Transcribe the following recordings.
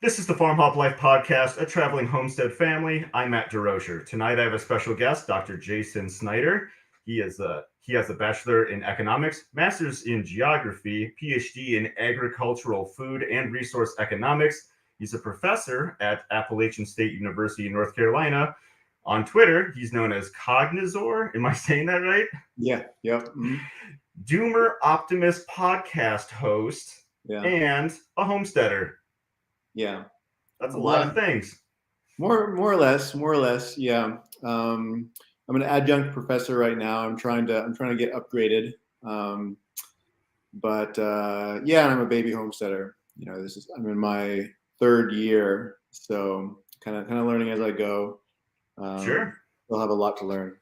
This is the FarmHopLife podcast, a traveling homestead family. I'm Matt Derosier. Tonight I have a special guest, Dr. Jason Snyder. He has a bachelor in economics, master's in geography, PhD in agricultural food and resource economics. He's a professor at Appalachian State University in North Carolina. On Twitter, he's known as Cognizor. Am I saying that right? Yeah. Yep. Mm-hmm. Doomer Optimist podcast host Yeah. and a homesteader. Yeah. That's a lot of things. More or less. Yeah. I'm an adjunct professor right now. I'm trying to get upgraded. Yeah, I'm a baby homesteader. I'm in my third year, so kind of learning as I go. Sure. We'll have a lot to learn.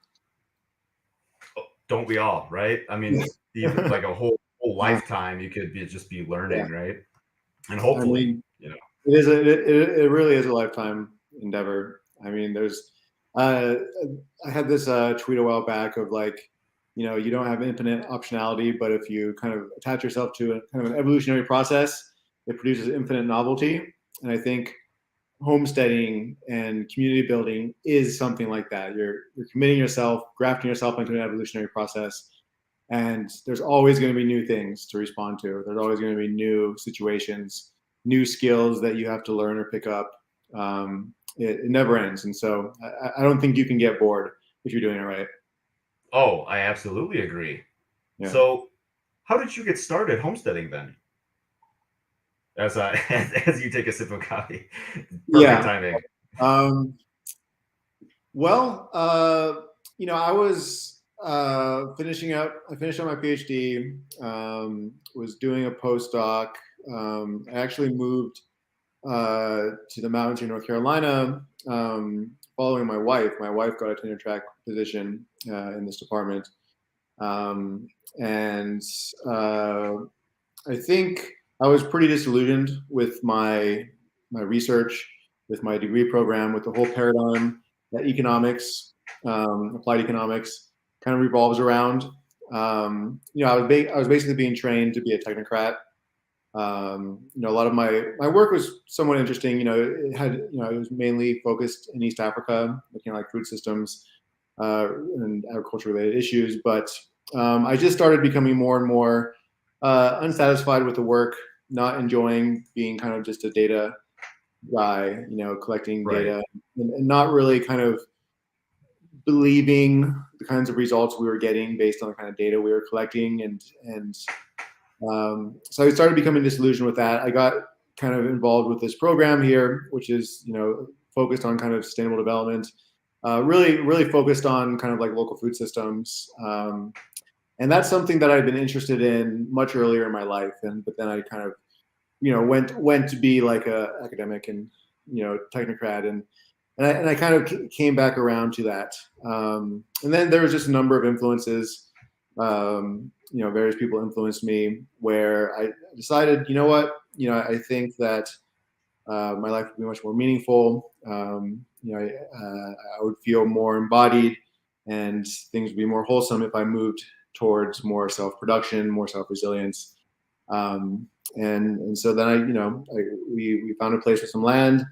Don't we all, right? I mean, even like a whole lifetime, you could just be learning, right? And hopefully, it really is a lifetime endeavor. I mean, there's I had this tweet a while back of like, you don't have infinite optionality, but if you kind of attach yourself to a kind of an evolutionary process, it produces infinite novelty. And I think homesteading and community building is something like that. You're committing yourself, grafting yourself into an evolutionary process, and there's always going to be new things to respond to. There's always going to be new situations, new skills that you have to learn or pick up. It never ends. And so I don't think you can get bored if you're doing it right. Oh, I absolutely agree. Yeah. So how did you get started homesteading then? As you take a sip of coffee. Perfect timing. I was finishing up my PhD, was doing a postdoc. I actually moved to the mountains in North Carolina following my wife. My wife got a tenure track position in this department. I think I was pretty disillusioned with my research, with my degree program, with the whole paradigm that economics, applied economics, kind of revolves around. I was basically being trained to be a technocrat. A lot of my work was somewhat interesting. It was mainly focused in East Africa, looking at like food systems and agriculture related issues. But I just started becoming more and more unsatisfied with the work, not enjoying being kind of just a data guy, collecting data and not really kind of believing the kinds of results we were getting based on the kind of data we were collecting. So I started becoming disillusioned with that. I got kind of involved with this program here, which is, focused on kind of sustainable development, really focused on kind of like local food systems. And that's something that I've been interested in much earlier in my life. But then I kind of, went to be like a academic and, technocrat. And I kind of came back around to that. And then there was just a number of influences. Various people influenced me where I decided, I think that my life would be much more meaningful. I would feel more embodied and things would be more wholesome if I moved towards more self-production, more self-resilience. And so then we found a place with some land,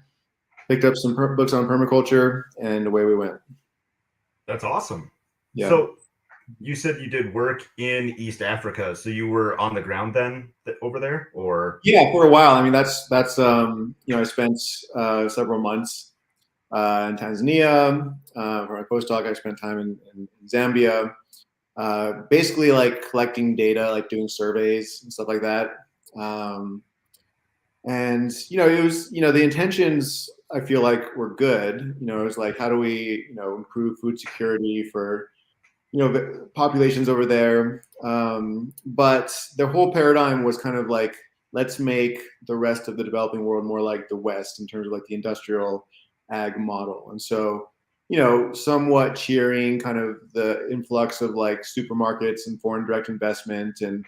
picked up some books on permaculture, and away we went. That's awesome. Yeah. So you said you did work in East Africa. So you were on the ground then over there, or? Yeah, for a while. I mean, that's I spent several months in Tanzania for my postdoc. I spent time in Zambia, basically like collecting data, like doing surveys and stuff like that. It was, the intentions I feel like were good. It was like, how do we, improve food security for, the populations over there. But their whole paradigm was kind of like, let's make the rest of the developing world more like the West in terms of like the industrial ag model. And so, somewhat cheering kind of the influx of like supermarkets and foreign direct investment and,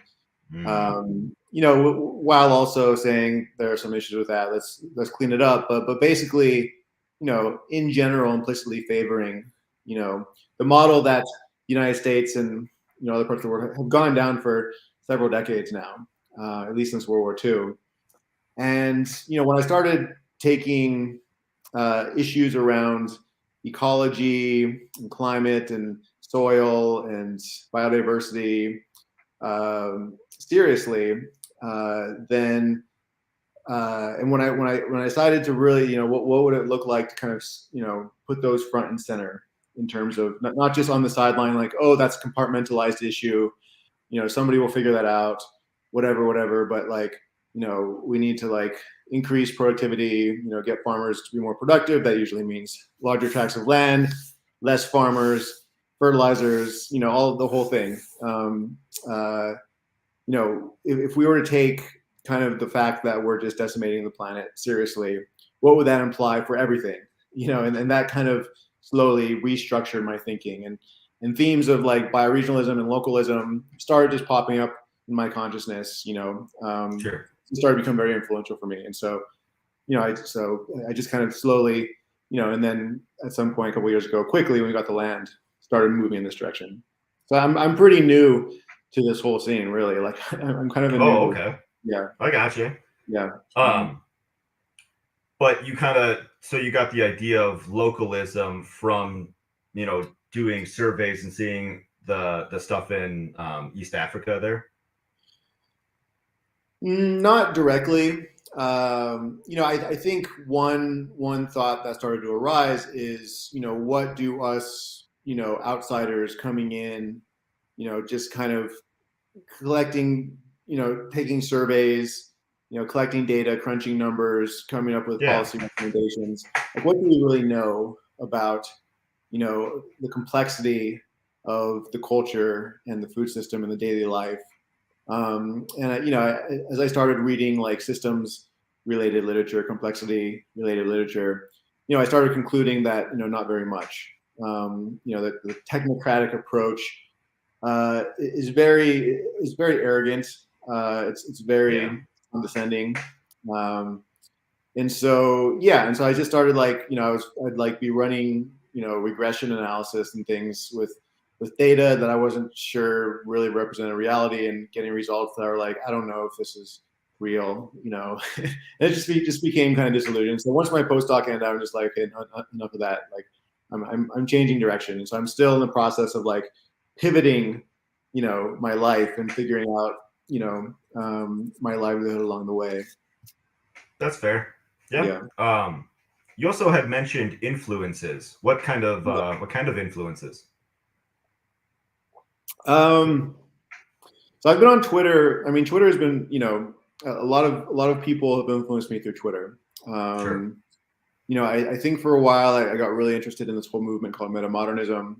while also saying there are some issues with that, let's clean it up. But basically, in general, implicitly favoring, the model that the United States and other parts of the world have gone down for several decades now, at least since World War II. And when I started taking issues around ecology and climate and soil and biodiversity seriously, then and when I decided to really, what would it look like to kind of, put those front and center in terms of not just on the sideline, like, oh, that's a compartmentalized issue, somebody will figure that out, whatever, but like, we need to like increase productivity, get farmers to be more productive. That usually means larger tracts of land, less farmers, fertilizers, all the whole thing. If we were to take kind of the fact that we're just decimating the planet seriously, what would that imply for everything? And that kind of slowly restructured my thinking, and themes of like bioregionalism and localism started just popping up in my consciousness. Sure. It started to become very influential for me, and so I just kind of slowly, and then at some point a couple of years ago, quickly when we got the land, started moving in this direction. So I'm pretty new to this whole scene, really. Like I'm kind of a new. Oh, okay. Yeah. I got you. Yeah. But you got the idea of localism from, doing surveys and seeing the stuff in East Africa there? Not directly. I think one thought that started to arise is, what do us, outsiders coming in, just kind of collecting, taking surveys, collecting data, crunching numbers, coming up with policy recommendations. Like, what do we really know about, the complexity of the culture and the food system and the daily life? As I started reading like systems related literature, complexity related literature, I started concluding that, not very much. That the technocratic approach is very arrogant. It's very condescending. And so I just started like, I'd like be running, regression analysis and things with data that I wasn't sure really represented reality, and getting results that are like, I don't know if this is real, and it just became kind of disillusioned. So once my postdoc ended, I was just like, okay, enough of that. Like I'm changing direction. And so I'm still in the process of like pivoting, my life and figuring out, my livelihood along the way. That's fair. Yeah. You also had mentioned influences. What kind of influences? So I've been on Twitter. I mean, Twitter has been, a lot of people have influenced me through Twitter. Sure. I think for a while I got really interested in this whole movement called metamodernism.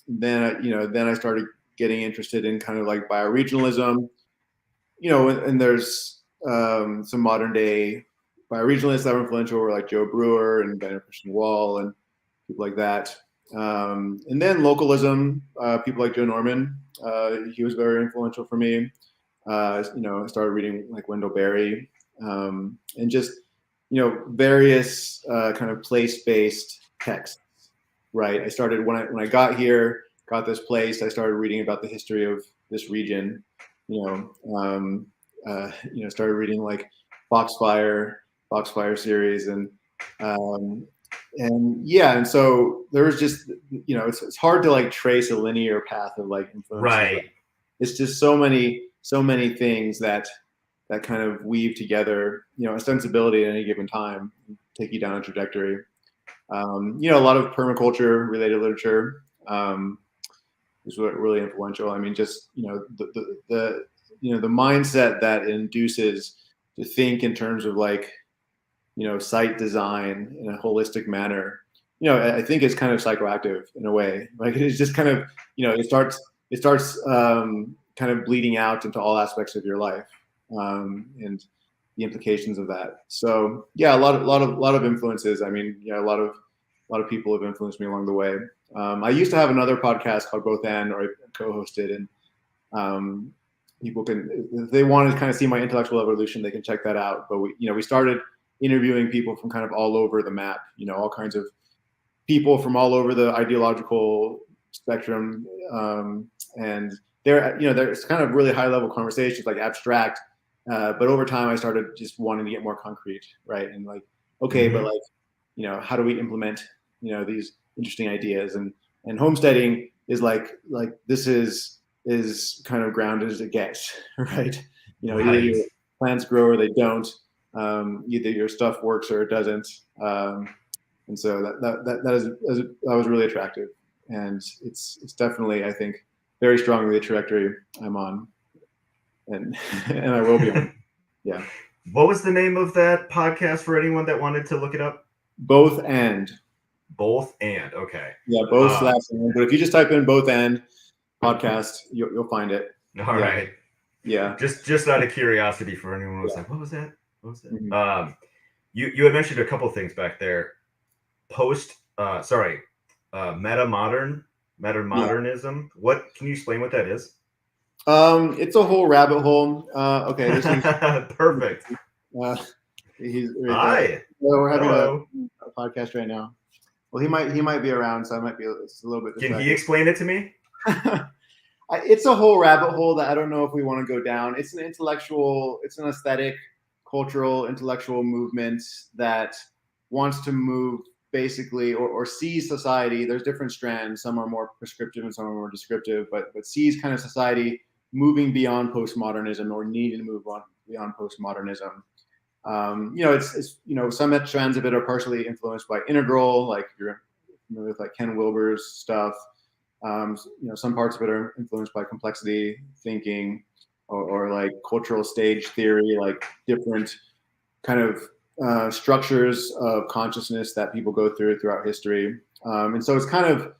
Then I started getting interested in kind of like bioregionalism, and there's some modern day bioregionalists that were influential, were like Joe Brewer and Ben Christian Wall and people like that. And then localism, people like Joe Norman, he was very influential for me. I started reading like Wendell Berry, and just, various kind of place-based texts, right? I started when I got here, got this place, I started reading about the history of this region, started reading like Foxfire series, and so there was just, it's hard to like trace a linear path of like influences. Right. It's just so many things that kind of weave together, a sensibility at any given time, take you down a trajectory. A lot of permaculture related literature is really influential. I mean, just, the mindset that induces to think in terms of like, site design in a holistic manner, I think it's kind of psychoactive in a way. Like it's just kind of, it starts kind of bleeding out into all aspects of your life, and the implications of that. So yeah, a lot of influences. I mean, a lot of people have influenced me along the way. I used to have another podcast called Both And, or I co-hosted, and people can, if they want to kind of see my intellectual evolution, they can check that out. But we started interviewing people from kind of all over the map, all kinds of people from all over the ideological spectrum, and there's kind of really high level conversations, like abstract But over time, I started just wanting to get more concrete, right? And like, okay, but like, how do we implement, these interesting ideas? And homesteading is like this is kind of grounded as it gets, right? Either Right. your plants grow or they don't. Either your stuff works or it doesn't. And so that was really attractive, and it's definitely, I think, very strongly the trajectory I'm on, and and I will be on. Yeah. What was the name of that podcast for anyone that wanted to look it up? Both and. Both and. Okay. Yeah, both slash and. But if you just type in both and podcast, you'll find it. All right. Yeah. Just out of curiosity for anyone who was like, what was that? What was that? Mm-hmm. You had mentioned a couple things back there. Meta-modernism. Yeah. What can you explain what that is? It's a whole rabbit hole. Okay, this is perfect. He's Hi. We're having a podcast right now. Well, he might be around, so I might be a little bit distracted. Can he explain it to me? It's a whole rabbit hole that I don't know if we want to go down. It's an aesthetic, cultural, intellectual movement that wants to move basically or sees society. There's different strands. Some are more prescriptive and some are more descriptive, but sees kind of society moving beyond postmodernism or needing to move on beyond postmodernism. It's some strands of it are partially influenced by integral, like you're familiar with like Ken Wilber's stuff. Some parts of it are influenced by complexity thinking or like cultural stage theory, like different kind of structures of consciousness that people go throughout history. And so it's kind of,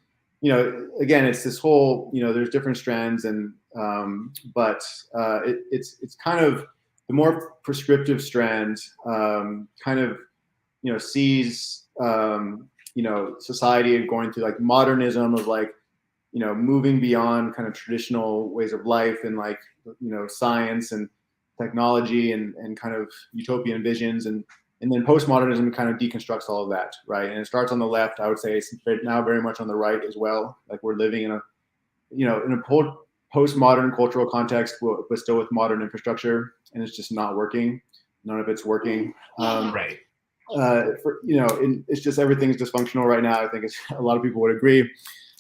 again, it's this whole, there's different strands but it's kind of the more prescriptive strand kind of, sees, society going through like modernism of like, moving beyond kind of traditional ways of life and like, science and technology and kind of utopian visions. And then postmodernism kind of deconstructs all of that, right? And it starts on the left. I would say it's now very much on the right as well. Like we're living in a postmodern cultural context, but still with modern infrastructure, and it's just not working. None of it's working. Right. It's just everything's dysfunctional right now. I think a lot of people would agree.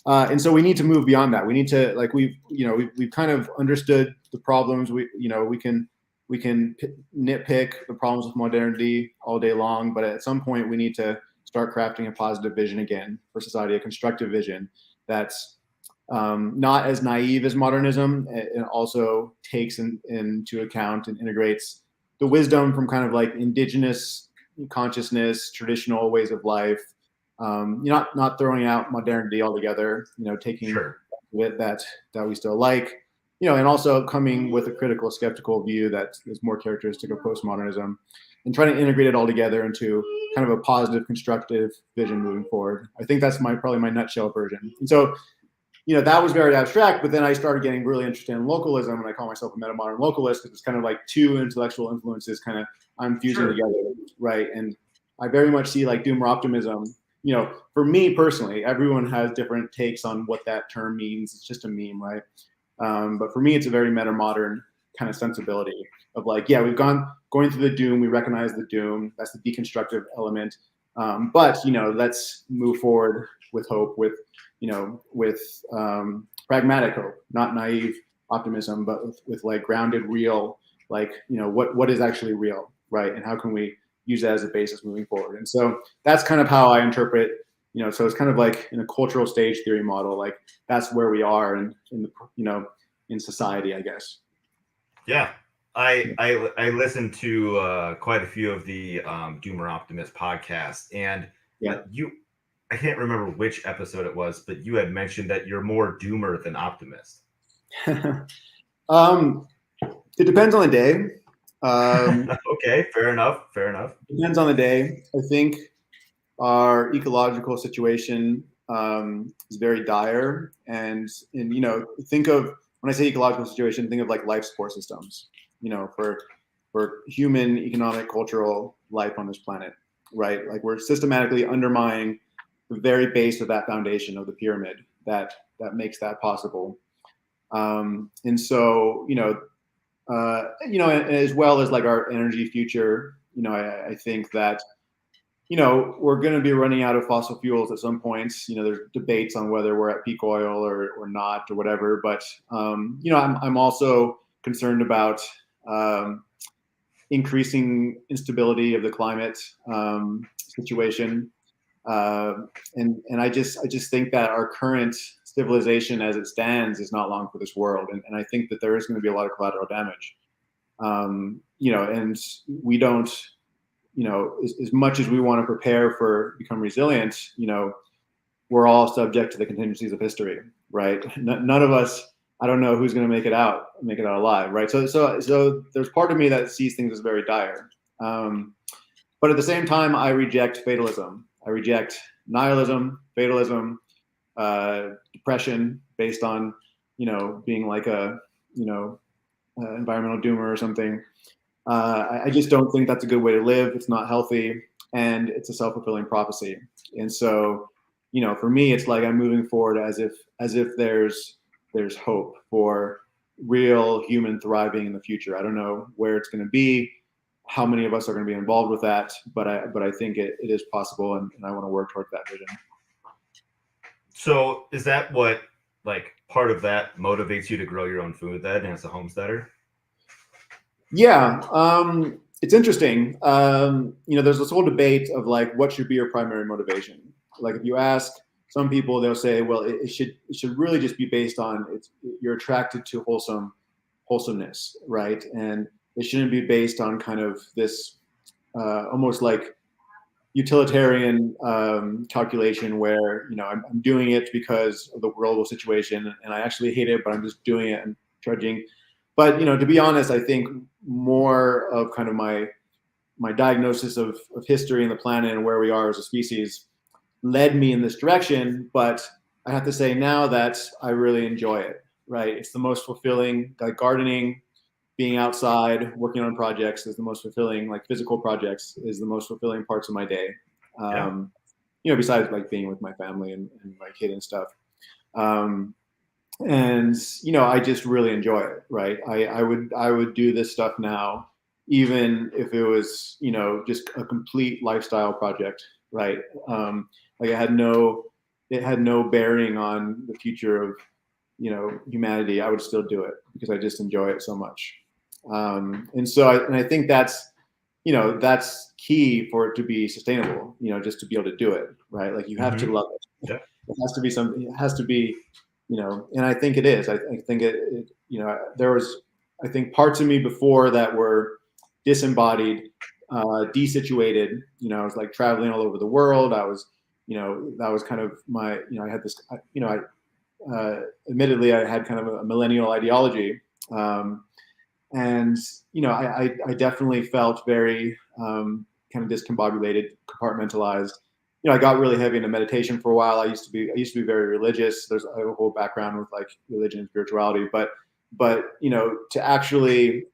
And so we need to move beyond that. We need to we've kind of understood the problems. We can nitpick the problems with modernity all day long, but at some point we need to start crafting a positive vision again for society, a constructive vision that's not as naive as modernism, and also takes into account and integrates the wisdom from kind of like indigenous consciousness, traditional ways of life. Not throwing out modernity altogether. Taking it that we still like. And also coming with a critical, skeptical view that is more characteristic of postmodernism, and trying to integrate it all together into kind of a positive, constructive vision moving forward. I think that's probably my nutshell version. And so, that was very abstract, but then I started getting really interested in localism, and I call myself a meta-modern localist because it's kind of like two intellectual influences kind of I'm fusing together, right? And I very much see like doomer optimism. For me personally, everyone has different takes on what that term means. It's just a meme, right? But for me, it's a very meta-modern kind of sensibility of like, yeah, we've going through the doom. We recognize the doom. That's the deconstructive element. But let's move forward with hope, with pragmatic hope, not naive optimism, but with like grounded, real, like what is actually real, right? And how can we use that as a basis moving forward? And so that's kind of how I interpret. So it's kind of like in a cultural stage theory model, like that's where we are in society, I guess. Yeah, I listened to quite a few of the Doomer Optimist podcasts, and I can't remember which episode it was, but you had mentioned that you're more doomer than optimist. It depends on the day. Okay, fair enough. Depends on the day. I think our ecological situation is very dire, and think of, when I say ecological situation, think of like life support systems. For human economic, cultural life on this planet, right? Like we're systematically undermining the very base of that foundation of the pyramid that makes that possible. And so as well as like our energy future, I think that, we're going to be running out of fossil fuels at some points. There's debates on whether we're at peak oil or not or whatever. But, I'm also concerned about increasing instability of the climate situation. And I just think that our current civilization as it stands is not long for this world. And I think that there is going to be a lot of collateral damage. And we don't, as much as we want to prepare for become resilient, we're all subject to the contingencies of history, right? None of us, I don't know who's going to make it out alive, right? So there's part of me that sees things as very dire. But at the same time, I reject fatalism. I reject nihilism, fatalism, depression based on, being like a, environmental doomer or something. I just don't think that's a good way to live. It's not healthy, and it's a self-fulfilling prophecy. And so, for me, it's like I'm moving forward as if there's hope for real human thriving in the future. I don't know where it's going to be, how many of us are going to be involved with that, but I think it is possible, and I want to work towards that vision. So is that what, like, part of that motivates you to grow your own food then as a homesteader? Yeah, it's interesting. There's this whole debate of like, what should be your primary motivation? Like, if you ask some people, they'll say, well, it should really just be based on you're attracted to wholesomeness, right? And it shouldn't be based on kind of this almost like utilitarian calculation where, I'm doing it because of the global situation and I actually hate it, but I'm just doing it and trudging. But, to be honest, I think more of kind of my diagnosis of history and the planet and where we are as a species led me in this direction. But I have to say now that I really enjoy it, right? It's the most fulfilling, like gardening, being outside, working on projects is the most fulfilling, like physical projects is the most fulfilling parts of my day. Besides like being with my family and my kid and stuff. And I just really enjoy it, right? I would do this stuff now, even if it was, just a complete lifestyle project, right? Like it had no bearing on the future of, humanity. I would still do it because I just enjoy it so much. And I think that's key for it to be sustainable, just to be able to do it, right? Like you have to love it. Yeah. It has to be something, it has to be, and I think it is. I think there was, I think, parts of me before that were disembodied, desituated. I was like traveling all over the world. I was, that was kind of my, I had this, admittedly, I had kind of a millennial ideology. And, I definitely felt very kind of discombobulated, compartmentalized. I got really heavy into meditation for a while. I used to be very religious. I have a whole background with like religion and spirituality, but to actually,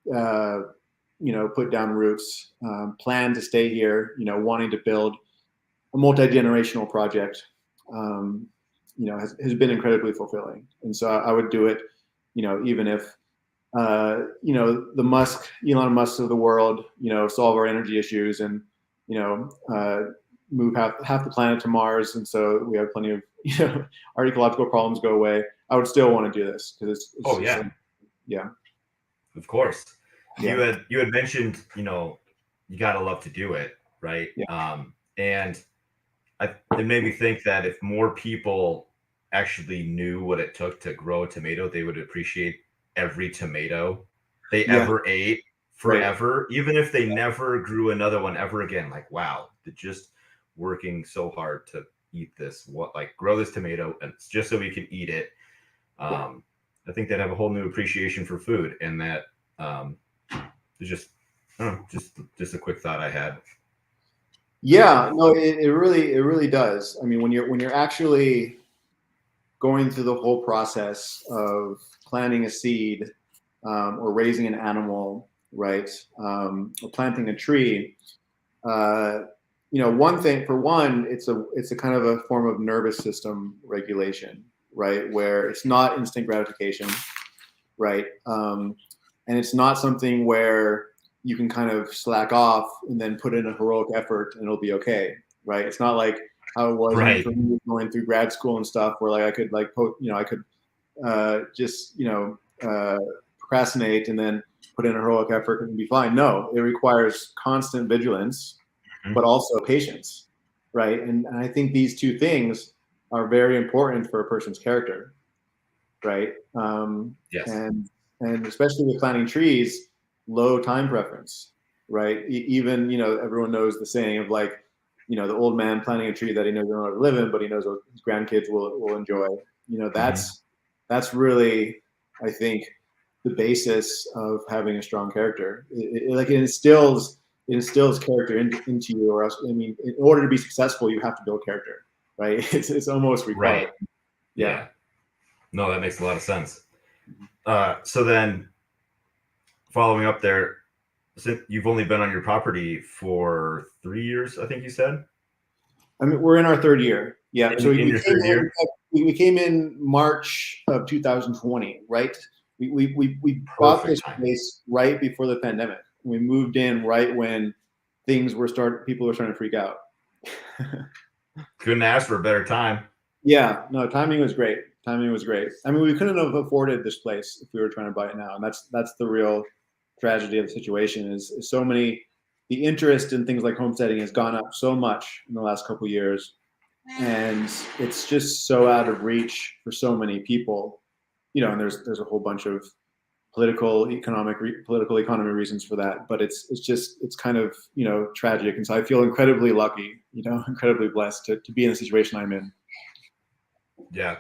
put down roots, plan to stay here, wanting to build a multi-generational project, has been incredibly fulfilling. And so I would do it, even if, the Elon Musk of the world, solve our energy issues and, move half the planet to Mars, and so we have plenty of our ecological problems go away. I would still want to do this because it's yeah, of course. Yeah. You had mentioned you gotta love to do it, right? Yeah. And it made me think that if more people actually knew what it took to grow a tomato, they would appreciate every tomato they ever ate forever, even if they never grew another one ever again. Like, wow, they're just working so hard to eat this, grow this tomato, and it's just so we can eat it. I think they'd have a whole new appreciation for food, and that it's just a quick thought I had. Yeah, no, it really does. I mean, when you're actually going through the whole process of planting a seed, or raising an animal, right, or planting a tree, one thing, for one, it's a kind of a form of nervous system regulation, right, where it's not instant gratification, right, and it's not something where you can kind of slack off and then put in a heroic effort and it'll be okay, right? It's not like how it was Right. for me going through grad school and stuff, where like I could like I could just procrastinate and then put in a heroic effort and be fine. No, it requires constant vigilance, but also patience, right? And I think these two things are very important for a person's character, right? Yes. And especially with planting trees, low time preference, right? Even everyone knows the saying of like, the old man planting a tree that he knows not to live in, but he knows what his grandkids will enjoy. That's really, I think, the basis of having a strong character. It instills character into you, or else, I mean, in order to be successful, you have to build character, right? It's almost required. Right. Yeah. No, that makes a lot of sense. So then, following up there, since you've only been on your property for 3 years, I think you said. I mean, we're in our third year. Yeah. In So your third year? We came in March of 2020, right? We bought this place right before the pandemic. We moved in right when people were starting to freak out. Couldn't ask for a better time. Yeah, no, timing was great. I mean, we couldn't have afforded this place if we were trying to buy it now, and that's the real tragedy of the situation. Is so many, the interest in things like homesteading has gone up so much in the last couple of years, and it's just so out of reach for so many people. And there's a whole bunch of political economy reasons for that, but it's kind of tragic, and so I feel incredibly lucky, incredibly blessed to be in the situation I'm in. Yeah.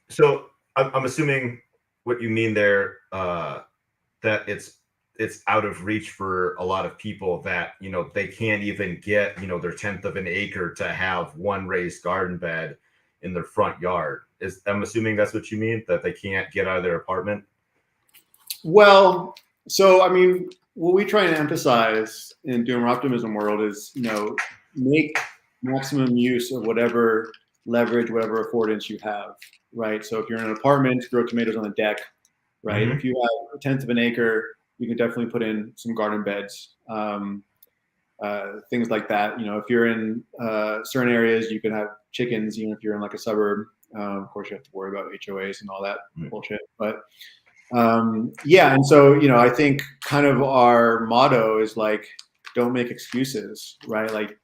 So I'm assuming what you mean there, that it's out of reach for a lot of people, that they can't even get their 1/10 of an acre to have one raised garden bed in their front yard. I'm assuming that's what you mean, that they can't get out of their apartment. Well, so I mean, what we try and emphasize in doing our optimism world is make maximum use of whatever leverage, whatever affordance you have, right? So if you're in an apartment, grow tomatoes on the deck, right? If you have 1/10 of an acre, you can definitely put in some garden beds, things like that. If you're in certain areas, you can have chickens, even if you're in like a suburb. Of course, you have to worry about HOAs and all that bullshit. But yeah, and so I think kind of our motto is like, don't make excuses, right? Like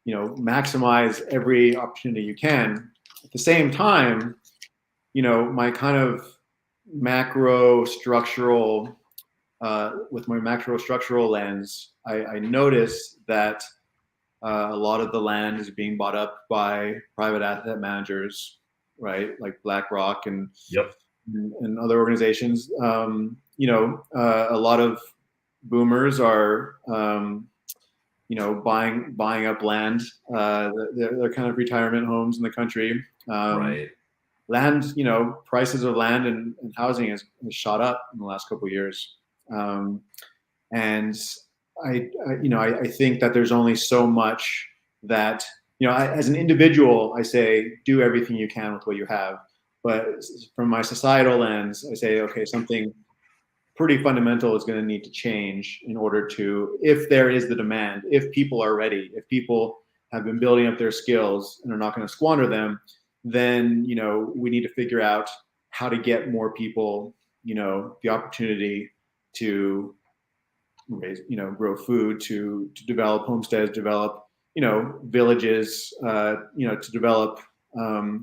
maximize every opportunity you can. At the same time, my kind of macro structural with my macro structural lens, I notice that a lot of the land is being bought up by private asset managers, right? Like BlackRock and other organizations. A lot of boomers are buying up land. They're kind of retirement homes in the country. Right. Land, prices of land and housing has shot up in the last couple of years. And I think that there's only so much that, as an individual, I say, do everything you can with what you have. But from my societal lens, I say, okay, something pretty fundamental is going to need to change in order to, if there is the demand, if people are ready, if people have been building up their skills and are not going to squander them, then, we need to figure out how to get more people, the opportunity to raise, grow food, to develop homesteads, develop, villages, to develop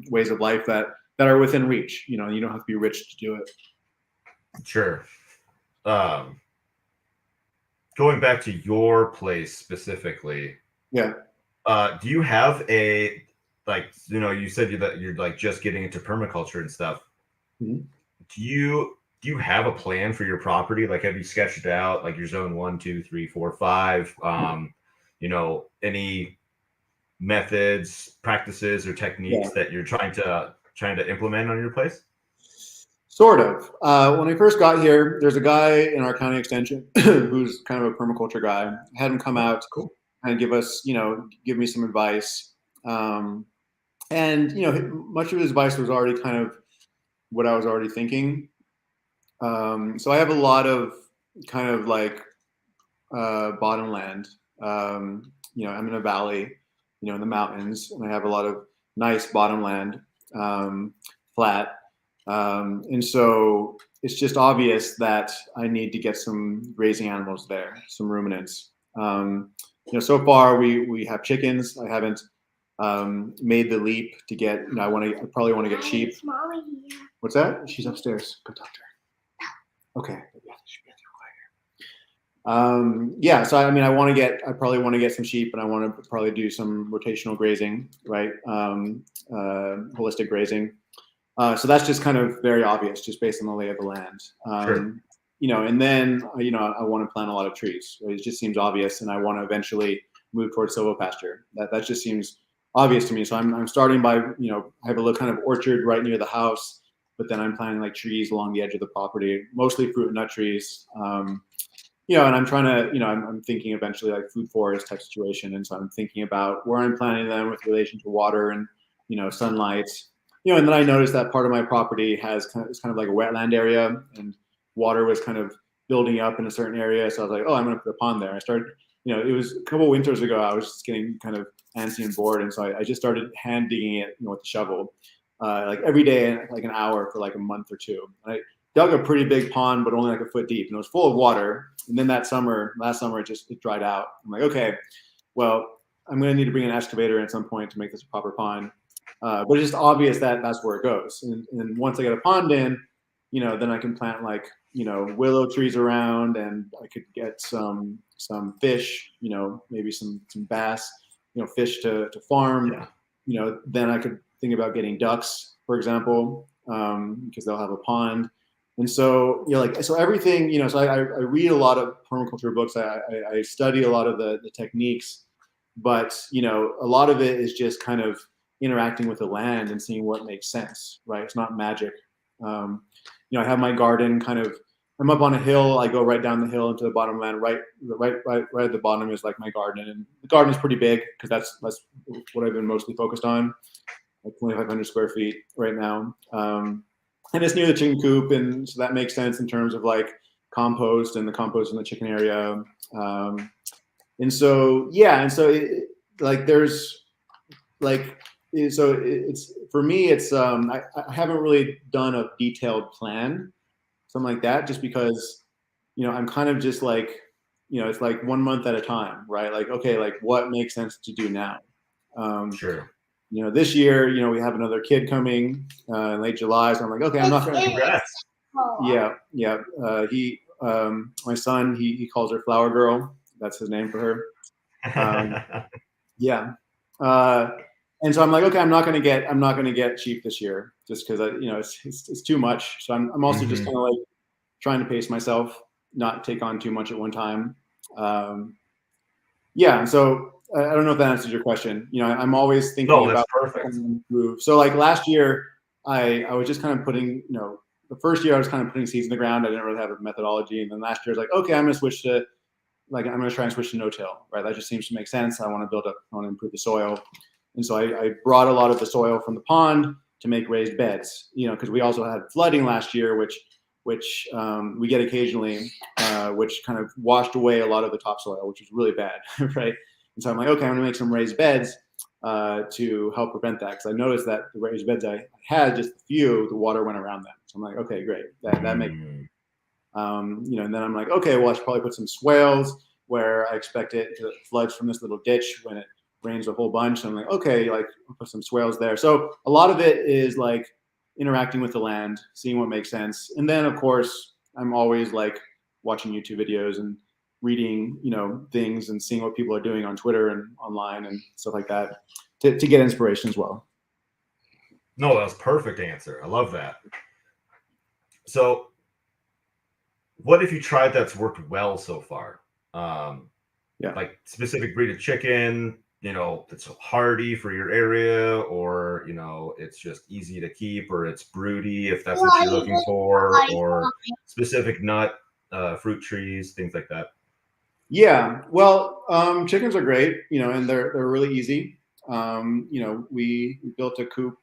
ways of life that are within reach. You don't have to be rich to do it. Sure. Going back to your place specifically. Yeah. Do you have a, like, you said that you're like just getting into permaculture and stuff. Mm-hmm. Do you have a plan for your property? Like, have you sketched it out, like your zone 1, 2, 3, 4, 5? Any methods, practices, or techniques that you're trying to implement on your place? Sort of. When I first got here, there's a guy in our county extension who's kind of a permaculture guy. I had him come out and give me some advice. And much of his advice was already kind of what I was already thinking. So I have a lot of kind of like bottomland. I'm in a valley, in the mountains, and I have a lot of nice bottomland, flat. And so it's just obvious that I need to get some grazing animals there, some ruminants. So far we have chickens. I haven't made the leap to get. I probably want to get sheep. What's that? She's upstairs. Go talk to her. Okay. So I probably want to get some sheep, and I want to probably do some rotational grazing, right? Holistic grazing. So that's just kind of very obvious, just based on the lay of the land. Sure. And then I want to plant a lot of trees. It just seems obvious, and I want to eventually move towards silvopasture. That just seems obvious to me. So I'm starting by I have a little kind of orchard right near the house, but then I'm planting like trees along the edge of the property, mostly fruit and nut trees. And I'm trying to, I'm thinking eventually like food forest type situation. And so I'm thinking about where I'm planting them with relation to water and, sunlight. And then I noticed that part of my property it's kind of like a wetland area, and water was kind of building up in a certain area. So I was like, oh, I'm going to put a pond there. I started, it was a couple of winters ago, I was just getting kind of antsy and bored. And so I just started hand digging it, with the shovel, like every day, like an hour for like a month or two. And I dug a pretty big pond, but only like a foot deep, and it was full of water. And then last summer, it dried out. I'm like, okay, well, I'm going to need to bring an excavator at some point to make this a proper pond. But it's just obvious that that's where it goes. And once I get a pond in, then I can plant like, willow trees around, and I could get some fish, maybe some bass, fish to farm. Yeah. Then I could think about getting ducks, for example, because they'll have a pond. And so, so everything, so I read a lot of permaculture books. I study a lot of the techniques, but, a lot of it is just kind of interacting with the land and seeing what makes sense, right? It's not magic. I have my garden I'm up on a hill. I go right down the hill into the bottom land, right at the bottom is like my garden. And the garden is pretty big because that's what I've been mostly focused on, like 2,500 square feet right now. And it's near the chicken coop, and so that makes sense in terms of like compost and the compost in the chicken area. It's for me. It's I haven't really done a detailed plan, something like that, just because I'm kind of just like it's like 1 month at a time, right? Like, okay, like what makes sense to do now? Sure. This year, we have another kid coming in late July. So I'm like, okay, I'm not going to. Congrats. Yeah. My son, he calls her Flower Girl. That's his name for her. Yeah. And so I'm like, okay, I'm not going to get sheep this year, just because it's too much. So I'm also just kind of like trying to pace myself, not take on too much at one time. So I don't know if that answers your question. I'm always thinking about perfect. Improve. So like last year, I was just kind of putting, the first year I was kind of putting seeds in the ground. I didn't really have a methodology. And then last year I was like, okay, I'm going to try and switch to no-till, right? That just seems to make sense. I want to improve the soil. And so I brought a lot of the soil from the pond to make raised beds, because we also had flooding last year, which we get occasionally, which kind of washed away a lot of the topsoil, which was really bad, right? And so I'm like, okay, I'm going to make some raised beds to help prevent that, because I noticed that the raised beds I had, just a few, the water went around them. So I'm like, okay, great, that makes, and then I'm like, okay, well, I should probably put some swales where I expect it to flood from this little ditch when it rains a whole bunch. So I'm like, okay, like I'll put some swales there. So a lot of it is like interacting with the land, seeing what makes sense. And then of course, I'm always like watching YouTube videos and reading, things and seeing what people are doing on Twitter and online and stuff like that to get inspiration as well. No, that was a perfect answer. I love that. So what have you tried that's worked well so far? Like specific breed of chicken, that's hardy for your area, or, it's just easy to keep, or it's broody if that's what you're looking for, or specific nut, fruit trees, things like that. Yeah, well, chickens are great, and they're really easy. We built a coop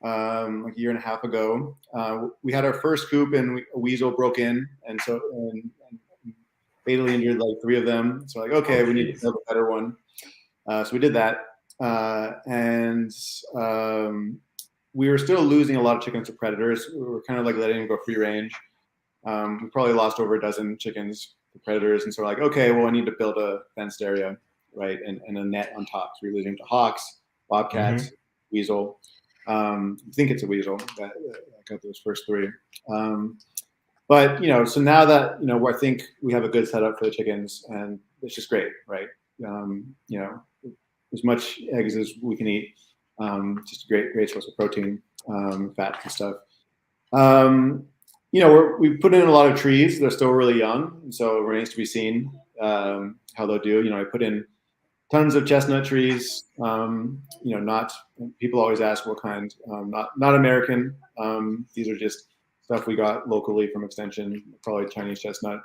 like a year and a half ago. We had our first coop, and a weasel broke in, and fatally injured like 3 of them. So like, okay, we need to build a better one. So we did that, and we were still losing a lot of chickens to predators. We were kind of like letting them go free range. We probably lost over a dozen chickens to predators, and so we're like, okay, well, I need to build a fenced area, right, and a net on top. So we're losing to hawks, bobcats, weasel. I think it's a weasel that got those first 3. But so now that I think we have a good setup for the chickens, and it's just great, right? As much eggs as we can eat. Just a great source of protein, fat and stuff. We put in a lot of trees. They're still really young, and so it remains to be seen how they'll do. I put in tons of chestnut trees. Not people always ask what kind. Not American. These are just stuff we got locally from Extension, probably Chinese chestnut.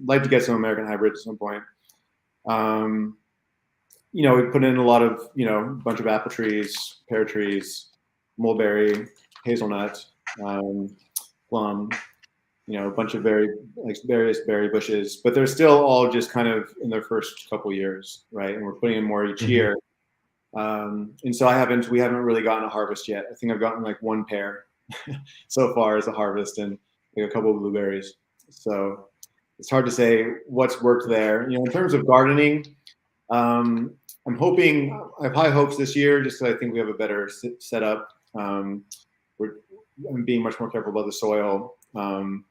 Like to get some American hybrids at some point. We put in a lot of, a bunch of apple trees, pear trees, mulberry, hazelnut, plum, a bunch of various berry bushes, but they're still all just kind of in their first couple years, right? And we're putting in more each year. And so we haven't really gotten a harvest yet. I think I've gotten like 1 pear so far as a harvest, and like a couple of blueberries. So it's hard to say what's worked there. In terms of gardening, I have high hopes this year, just because I think we have a better setup. I'm being much more careful about the soil and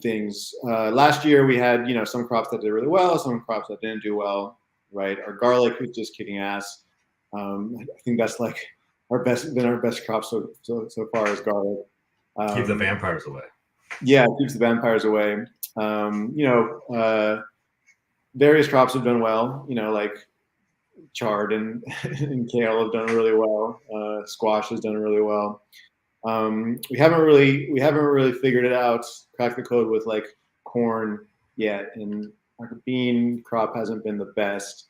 things. Last year we had, some crops that did really well, some crops that didn't do well, right? Our garlic was just kicking ass. I think that's like our best crop so far is garlic. Keep the vampires away. Yeah, it keeps the vampires away. Various crops have done well, like chard and kale have done really well. Squash has done really well. We haven't really figured it out, cracked the code with like corn yet, and our bean crop hasn't been the best.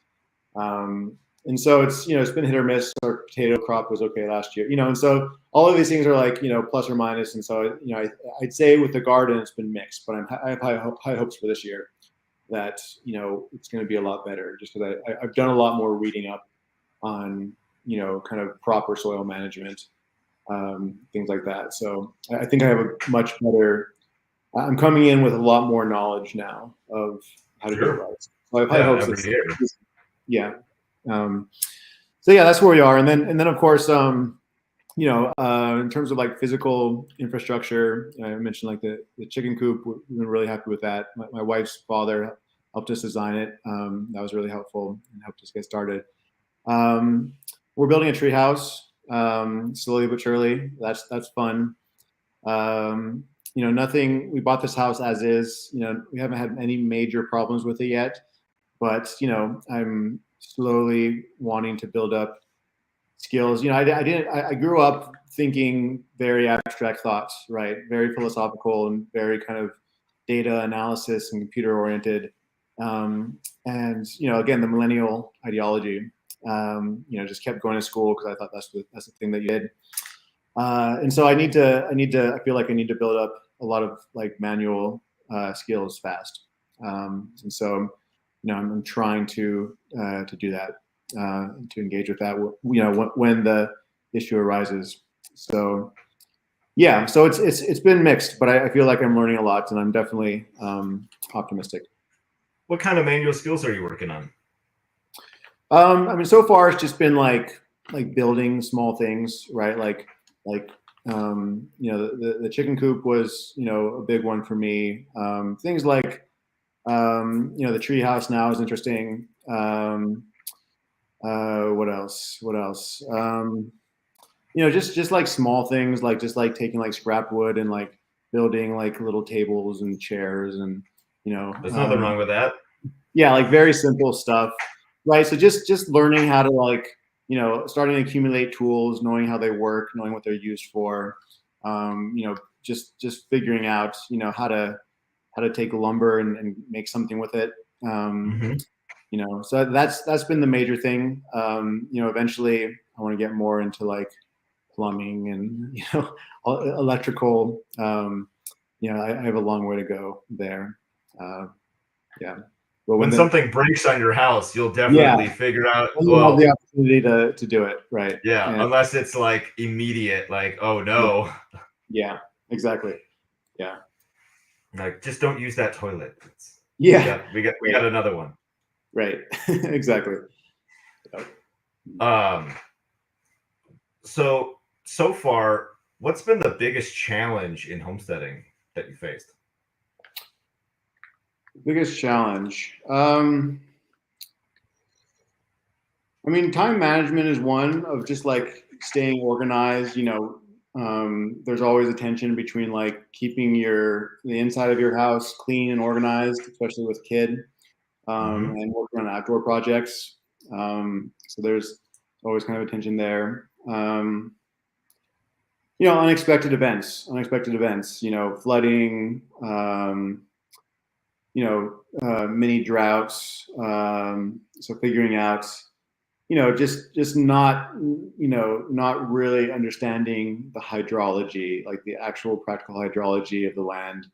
And so it's been hit or miss. Our potato crop was okay last year, and so all of these things are like plus or minus. And so I'd say with the garden it's been mixed, but I have high hopes for this year that it's going to be a lot better, just because I've done a lot more reading up on kind of proper soil management, things like that. So I think I have a much better. I'm coming in with a lot more knowledge now of how to do it right. So I have high hopes. Yeah. So yeah, that's where we are. And then of course, in terms of like physical infrastructure, I mentioned like the chicken coop. We've been really happy with that. My wife's father helped us design it. That was really helpful and helped us get started. We're building a tree house, slowly but surely. That's fun. We bought this house as is. We haven't had any major problems with it yet, but I'm slowly wanting to build up skills. I grew up thinking very abstract thoughts, right? Very philosophical and very kind of data analysis and computer oriented. And again, the millennial ideology, just kept going to school because I thought that's the thing that you did. And so I feel like I need to build up a lot of like manual skills fast. And so I'm trying to do that, to engage with that, when the issue arises. So yeah, so it's been mixed, but I feel like I'm learning a lot, and I'm definitely optimistic. What kind of manual skills are you working on? So far it's just been like building small things, right? The chicken coop was a big one for me. Things like the tree house now is interesting. What else? Just like small things, like just like taking like scrap wood and like building like little tables and chairs, and there's nothing wrong with that. Yeah, like very simple stuff, right? So just learning how to like starting to accumulate tools, knowing how they work, knowing what they're used for. Just figuring out how to take lumber and make something with it. So that's been the major thing. Eventually I want to get more into like plumbing and, electrical. I have a long way to go there. Yeah. But When something breaks on your house, you'll definitely figure out, when you have well, the opportunity to do it, right? yeah, And, unless it's like immediate, like, oh no. yeah, exactly. Yeah. Like, just don't use that toilet. Yeah. We got another one. Right. Exactly. So far, what's been the biggest challenge in homesteading that you faced? Biggest challenge. Time management is one of just like staying organized. There's always a tension between like keeping the inside of your house clean and organized, especially with kid, and working on outdoor projects. So there's always kind of a tension there. Unexpected events, flooding, mini droughts. So figuring out, just not really understanding the hydrology, like the actual practical hydrology of the land,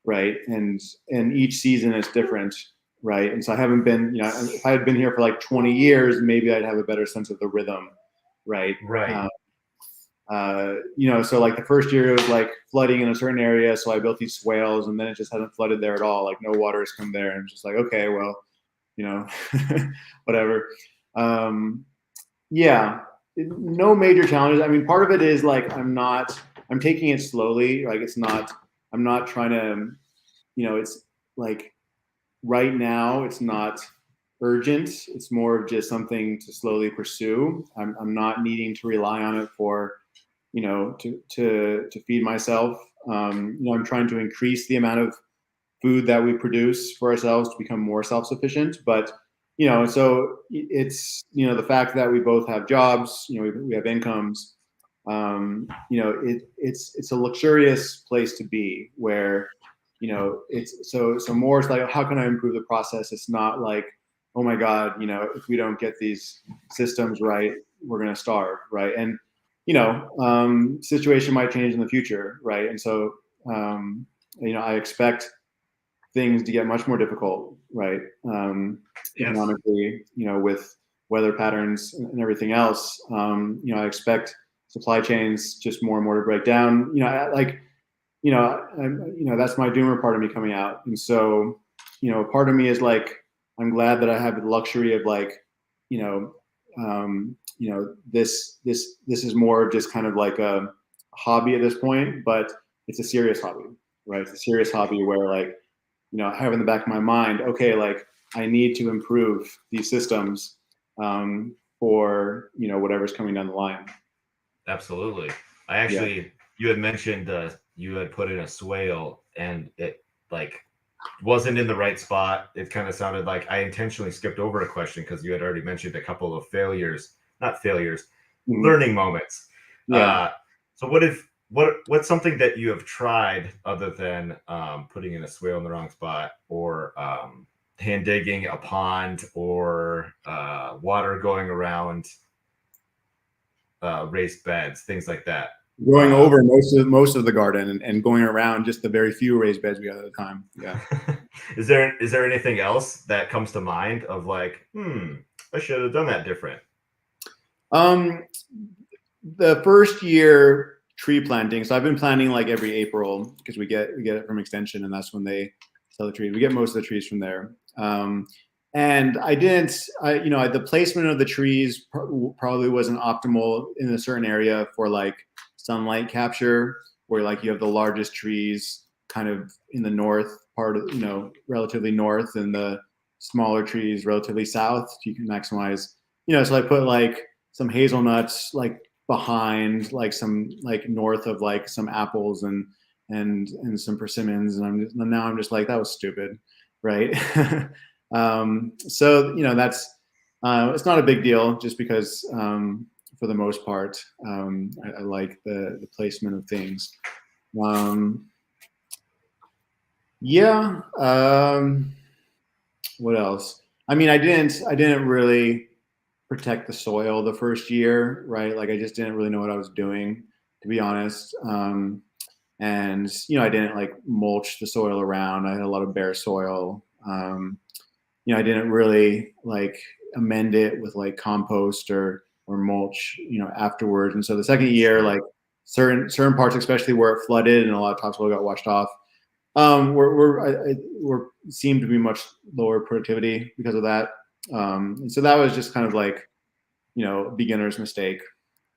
right? And each season is different, right? And so I haven't been, if I had been here for like 20 years, maybe I'd have a better sense of the rhythm, right? Right. So like the first year it was like flooding in a certain area, so I built these swales, and then it just hasn't flooded there at all. Like no water has come there, and I'm just like, okay, well, whatever. No major challenges. Part of it is like I'm taking it slowly. Like I'm not trying to, it's like right now it's not urgent. It's more of just something to slowly pursue. I'm not needing to rely on it for, to feed myself. I'm trying to increase the amount of food that we produce for ourselves to become more self-sufficient. But, so it's, the fact that we both have jobs, we have incomes, it's a luxurious place to be where, it's so more it's like, how can I improve the process? It's not like, oh my God, if we don't get these systems right, we're going to starve. Right. And, situation might change in the future. Right. And so, I expect things to get much more difficult, right? Economically, with weather patterns and everything else. I expect supply chains just more and more to break down. That's my doomer part of me coming out. And so, part of me is like, I'm glad that I have the luxury of like, this is more of just kind of like a hobby at this point, but it's a serious hobby, right? It's a serious hobby where like, I have in the back of my mind, okay, like I need to improve these systems for, whatever's coming down the line. Absolutely. You had mentioned you had put in a swale and it like wasn't in the right spot. It kind of sounded like I intentionally skipped over a question because you had already mentioned a couple of learning moments. Yeah. So what's something that you have tried other than putting in a swale in the wrong spot, or hand digging a pond, or water going around raised beds, things like that? Going over most of the garden and going around just the very few raised beds we had at the time. Yeah. Is there anything else that comes to mind of like, I should have done that different? The first year tree planting. So I've been planting like every April because we get it from Extension, and that's when they sell the trees. We get most of the trees from there. And the placement of the trees probably wasn't optimal in a certain area for like sunlight capture, where like you have the largest trees kind of in the north part of, relatively north, and the smaller trees relatively south. You can maximize, so I put like some hazelnuts like behind, like some like north of like some apples and some persimmons, and now I'm just like, that was stupid, right? So that's it's not a big deal, just because for the most part I like the placement of things. What else? I didn't really protect the soil the first year, right? Like I just didn't really know what I was doing, to be honest. And I didn't like mulch the soil around. I had a lot of bare soil. I didn't really like amend it with like compost or mulch, afterwards. And so the second year, like certain parts, especially where it flooded and a lot of topsoil got washed off, were seemed to be much lower productivity because of that. And so that was just kind of like, beginner's mistake.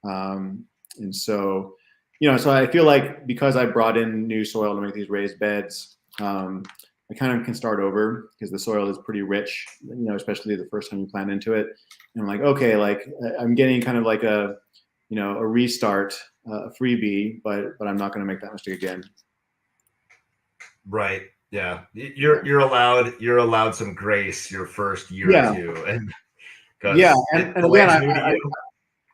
And so, so I feel like because I brought in new soil to make these raised beds, I kind of can start over because the soil is pretty rich, especially the first time you plant into it. And I'm like, okay, like I'm getting kind of like a restart, a freebie, but I'm not going to make that mistake again. Right. Yeah. You're allowed some grace your first year or two. And and again,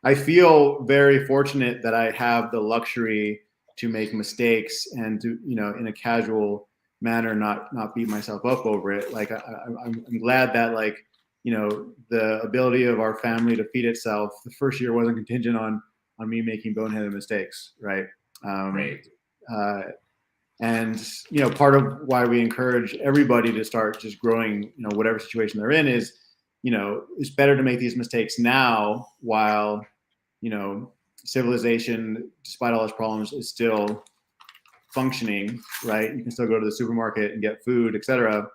I feel very fortunate that I have the luxury to make mistakes and to, in a casual manner, not beat myself up over it. Like I'm glad that like, the ability of our family to feed itself the first year wasn't contingent on me making boneheaded mistakes. Right. Right. And, part of why we encourage everybody to start just growing, whatever situation they're in is, it's better to make these mistakes now while, civilization, despite all its problems, is still functioning, right? You can still go to the supermarket and get food, et cetera.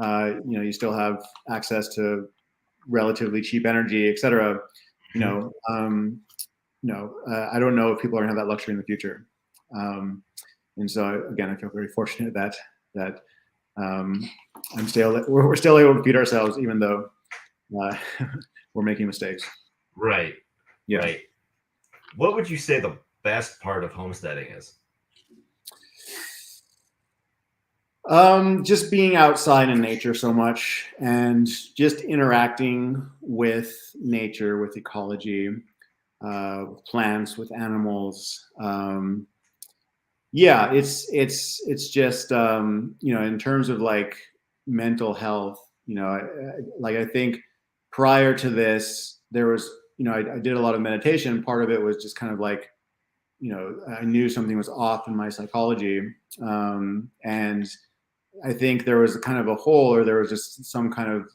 You still have access to relatively cheap energy, et cetera. I don't know if people are gonna have that luxury in the future. And so again, I feel very fortunate that we're still able to feed ourselves, even though we're making mistakes. Right. Yeah. Right. What would you say the best part of homesteading is? Just being outside in nature so much and just interacting with nature, with ecology, with plants, with animals. It's just, in terms of like mental health, I think prior to this, there was, I did a lot of meditation. Part of it was just kind of like, I knew something was off in my psychology. And I think there was kind of a hole, or there was just some kind of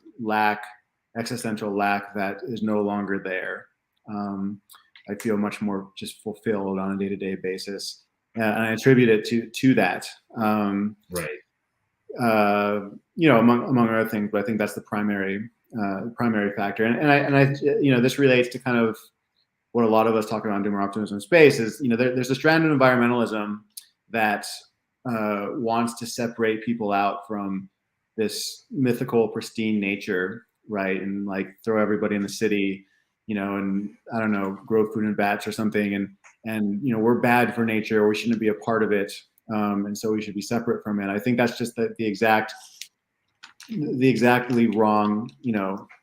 existential lack that is no longer there. I feel much more just fulfilled on a day-to-day basis. And I attribute it to that. Right. Among other things, but I think that's the primary factor. And I this relates to kind of what a lot of us talk about in Doomer Optimism space is, there's a strand of environmentalism that wants to separate people out from this mythical, pristine nature, right? And like throw everybody in the city, and I don't know, grow food in vats or something. And we're bad for nature, or we shouldn't be a part of it. And so we should be separate from it. I think that's just the exactly wrong,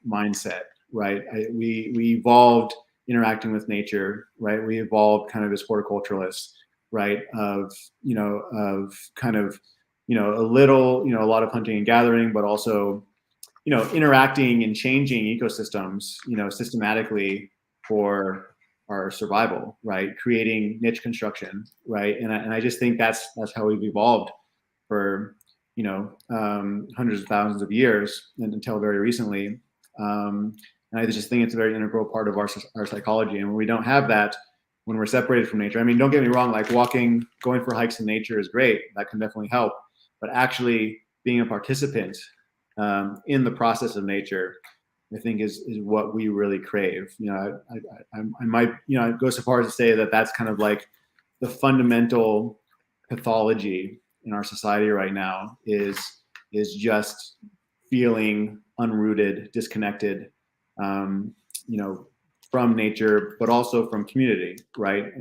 mindset, right? We evolved interacting with nature, right? We evolved kind of as horticulturalists, right? Of kind of, a lot of hunting and gathering, but also, interacting and changing ecosystems, systematically for our survival, right? Creating niche construction, right? And I just think that's how we've evolved for, hundreds of thousands of years until very recently. And I just think it's a very integral part of our psychology. And when we don't have that, when we're separated from nature, I mean, don't get me wrong, like going for hikes in nature is great. That can definitely help. But actually being a participant in the process of nature, I think is what we really crave. I might, go so far as to say that that's kind of like the fundamental pathology in our society right now is just feeling unrooted, disconnected, from nature, but also from community, right?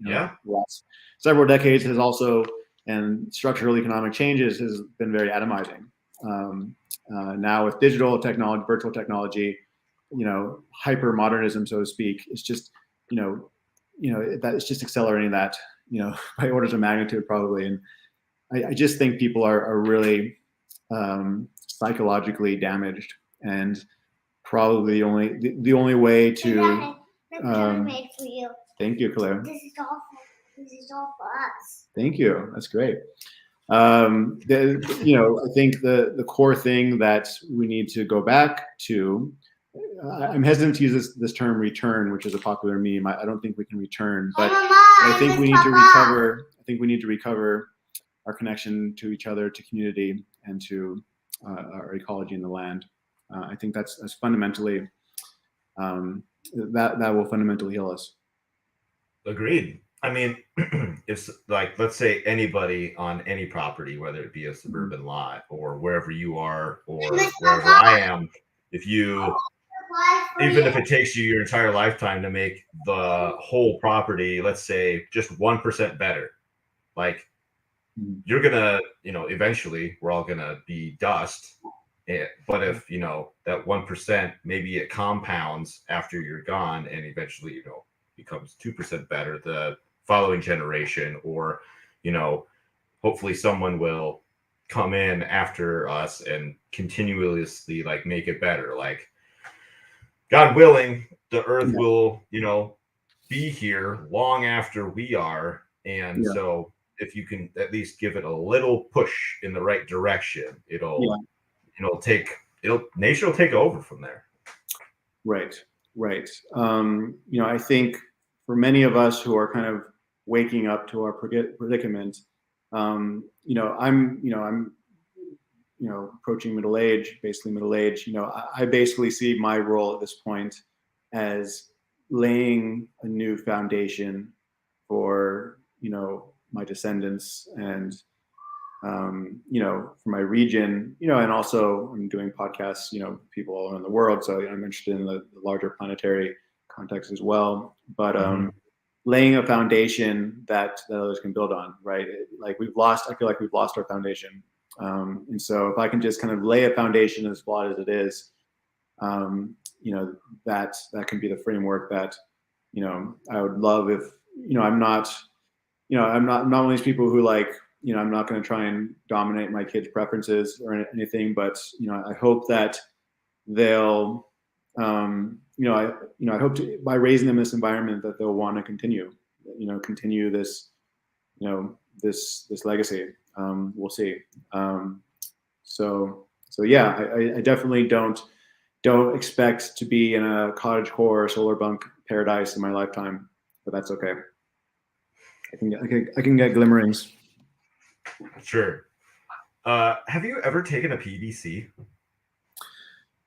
Yeah. The last several decades has also, and structural economic changes has been very atomizing. Now with digital technology, virtual technology, hyper modernism, so to speak, it's just, that it's just accelerating that, by orders of magnitude probably. And I just think people are really psychologically damaged and probably the only way to. Made for you. Thank you, Claire. This is all for us. Thank you. That's great. I think the core thing that we need to go back to. I'm hesitant to use this term "return," which is a popular meme. I don't think we can return, but I think we need to recover. I think we need to recover our connection to each other, to community, and to our ecology in the land. I think that's fundamentally that will fundamentally heal us. Agreed. I mean, it's like, let's say anybody on any property, whether it be a suburban lot or wherever you are or wherever I am, even if it takes you your entire lifetime to make the whole property, let's say just 1% better, like you're gonna, eventually we're all gonna be dust. But if that 1%, maybe it compounds after you're gone, and eventually becomes 2% better the following generation, or hopefully someone will come in after us and continuously like make it better. Like, God willing, the earth will be here long after we are, and so if you can at least give it a little push in the right direction, nature will take over from there. Right. I think for many of us who are kind of waking up to our predicament, I'm approaching middle age. I basically see my role at this point as laying a new foundation for my descendants and for my region, and also I'm doing podcasts, people all around the world. So I'm interested in the larger planetary context as well. But laying a foundation that others can build on, right? I feel like we've lost our foundation. And so if I can just kind of lay a foundation as flawed as it is, that can be the framework that, I would love if, I'm not one of these people who I'm not going to try and dominate my kids' preferences or anything, but I hope that they'll, I hope to, by raising them in this environment, that they'll want to continue this, this legacy. We'll see. So yeah, I definitely don't expect to be in a cottagecore solar bunk paradise in my lifetime, but that's okay. I can get glimmerings. Sure. Have you ever taken a PDC?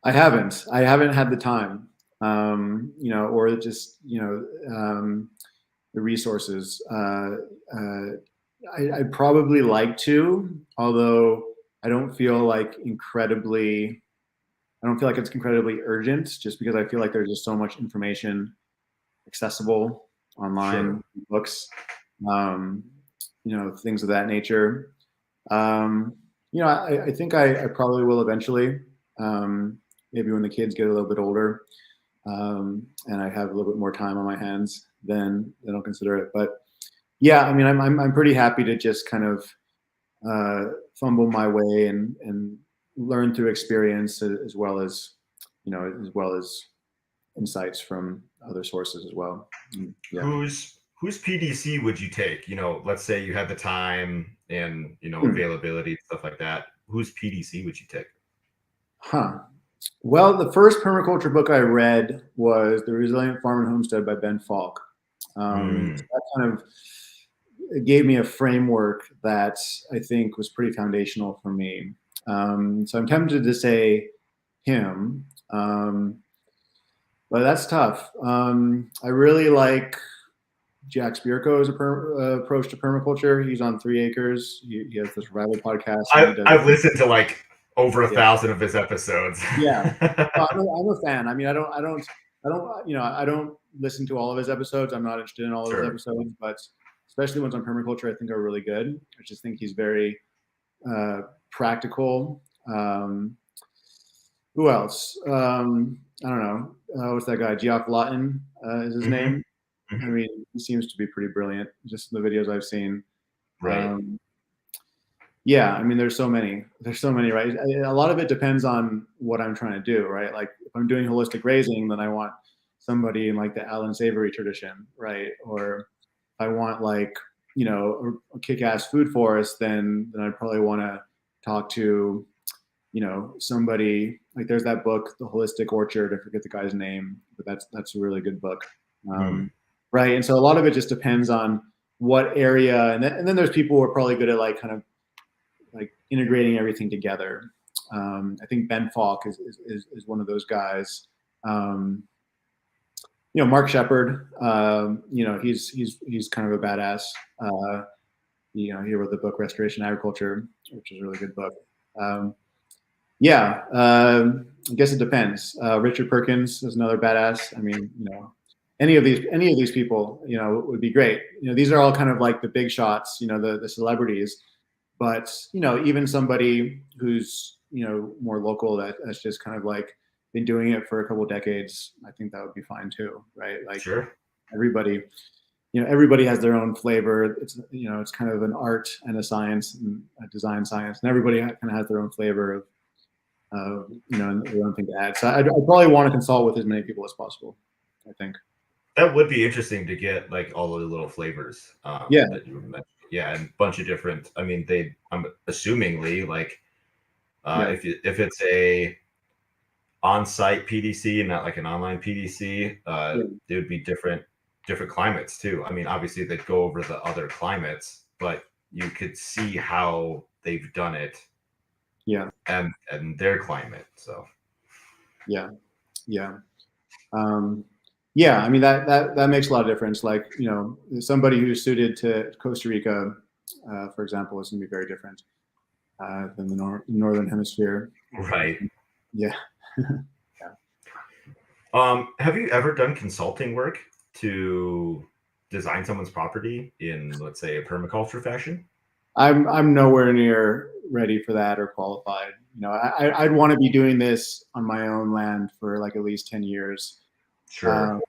I haven't had the time, or just, the resources. I'd probably like to, although I don't feel like it's incredibly urgent, just because I feel like there's just so much information accessible online, books, things of that nature. I think I probably will eventually, maybe when the kids get a little bit older, and I have a little bit more time on my hands, then I'll consider it. But yeah, I mean, I'm pretty happy to just kind of fumble my way and learn through experience, as well as insights from other sources as well. Yeah. Whose PDC would you take? Let's say you had the time and availability, stuff like that. Whose PDC would you take? Well, the first permaculture book I read was The Resilient Farm and Homestead by Ben Falk. That kind of gave me a framework that I think was pretty foundational for me. So I'm tempted to say him, but that's tough. I really like Jack Spirko's approach to permaculture. He's on 3 Acres. He has this survival podcast. I've listened to over 1,000 of his episodes. Yeah, I'm a fan. I mean, I don't listen to all of his episodes. I'm not interested in all of his episodes, but especially ones on permaculture, I think are really good. I just think he's very practical. Who else? I don't know. What's that guy? Geoff Lawton is his name. I mean, he seems to be pretty brilliant, just in the videos I've seen. Right. Yeah, I mean, there's so many, right? A lot of it depends on what I'm trying to do, right? Like if I'm doing holistic grazing, then I want somebody in like the Alan Savory tradition, right? Or if I want like, a kick-ass food forest, then I'd probably want to talk to, somebody like, there's that book, The Holistic Orchard. I forget the guy's name, but that's a really good book. Right. And so a lot of it just depends on what area. And then there's people who are probably good at like kind of like integrating everything together. I think Ben Falk is one of those guys. Mark Shepard, he's kind of a badass. He wrote the book Restoration Agriculture, which is a really good book. I guess it depends. Richard Perkins is another badass. I mean, any of these people, would be great. These are all kind of like the big shots, the celebrities, but even somebody who's more local that's just kind of like been doing it for a couple of decades, I think that would be fine too, right? Like sure. Everybody has their own flavor. It's it's kind of an art and a science and a design science, and everybody kind of has their own flavor of and their own thing to add. So I'd probably want to consult with as many people as possible, I think. That would be interesting to get like all the little flavors that you mentioned. Yeah, and a bunch of different. I mean, I'm assumingly like if it's a on-site PDC and not like an online PDC, it would be different climates too. I mean, obviously they'd go over the other climates, but you could see how they've done it. Yeah. And their climate. So. Yeah. I mean that makes a lot of difference. Like somebody who's suited to Costa Rica, for example, is going to be very different than the northern hemisphere. Right. Yeah. Have you ever done consulting work to design someone's property in, let's say, a permaculture fashion? I'm nowhere near ready for that or qualified. I'd want to be doing this on my own land for like at least 10 years. Sure.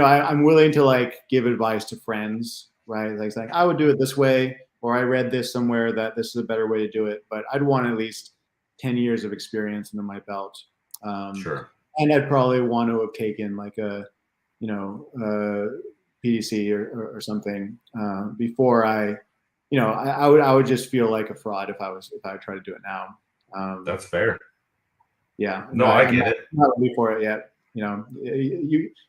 I'm willing to like give advice to friends, right? Like saying I would do it this way, or I read this somewhere that this is a better way to do it. But I'd want at least 10 years of experience under my belt. Sure. And I'd probably want to have taken like a PDC or something before I would just feel like a fraud if I would try to do it now. That's fair. Yeah. No, I get it. I'm not ready for it yet.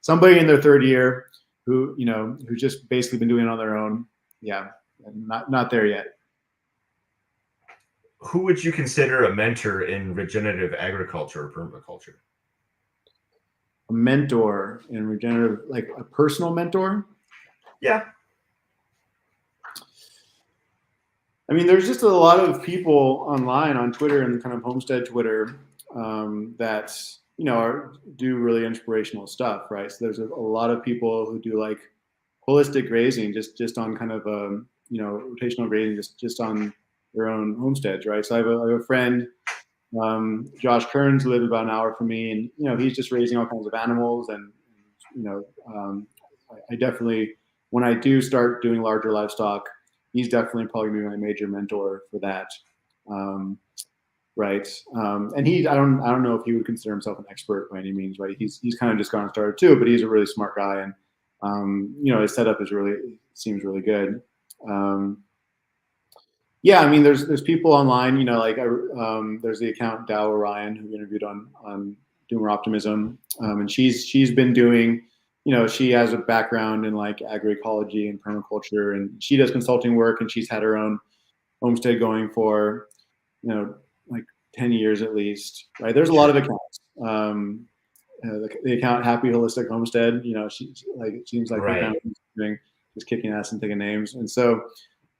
Somebody in their third year who's just basically been doing it on their own. Yeah. Not there yet. Who would you consider a mentor in regenerative agriculture or permaculture? A mentor in regenerative, like a personal mentor? Yeah. I mean, there's just a lot of people online on Twitter and kind of homestead Twitter that do really inspirational stuff, right? So there's a lot of people who do like holistic grazing, just on kind of rotational grazing, just on their own homesteads, right? So I have a friend, Josh Kearns, who lives about an hour from me, and he's just raising all kinds of animals, and I definitely, when I do start doing larger livestock, he's definitely probably gonna be my major mentor for that. Right. And I don't know if he would consider himself an expert by any means, right? He's kind of just gotten started too, but he's a really smart guy, and his setup seems really good. Yeah, I mean, there's people online, there's the account Dow Orion, who we interviewed on Doomer Optimism, and she's been doing, she has a background in like agroecology and permaculture, and she does consulting work, and she's had her own homestead going for, like 10 years at least, right? There's a lot of accounts. The account Happy Holistic Homestead, she's like, it seems like right. Doing, just kicking ass and taking names, and so.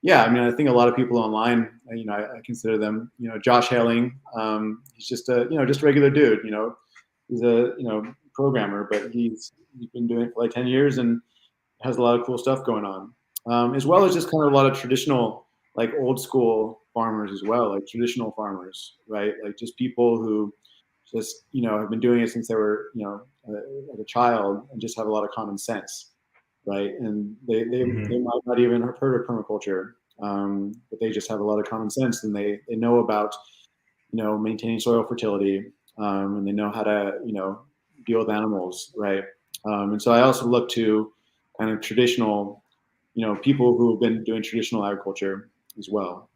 Yeah, I mean, I think a lot of people online, I consider them, Josh Haling, he's just a regular dude, he's a, programmer, but he's been doing it for like 10 years and has a lot of cool stuff going on, as well as just kind of a lot of traditional, like old school farmers as well, like traditional farmers, right? Like just people who just, have been doing it since they were, like a child, and just have a lot of common sense. Right, and they might not even have heard of permaculture, but they just have a lot of common sense, and they know about maintaining soil fertility, and they know how to deal with animals, right? And so I also look to kind of traditional, people who have been doing traditional agriculture as well.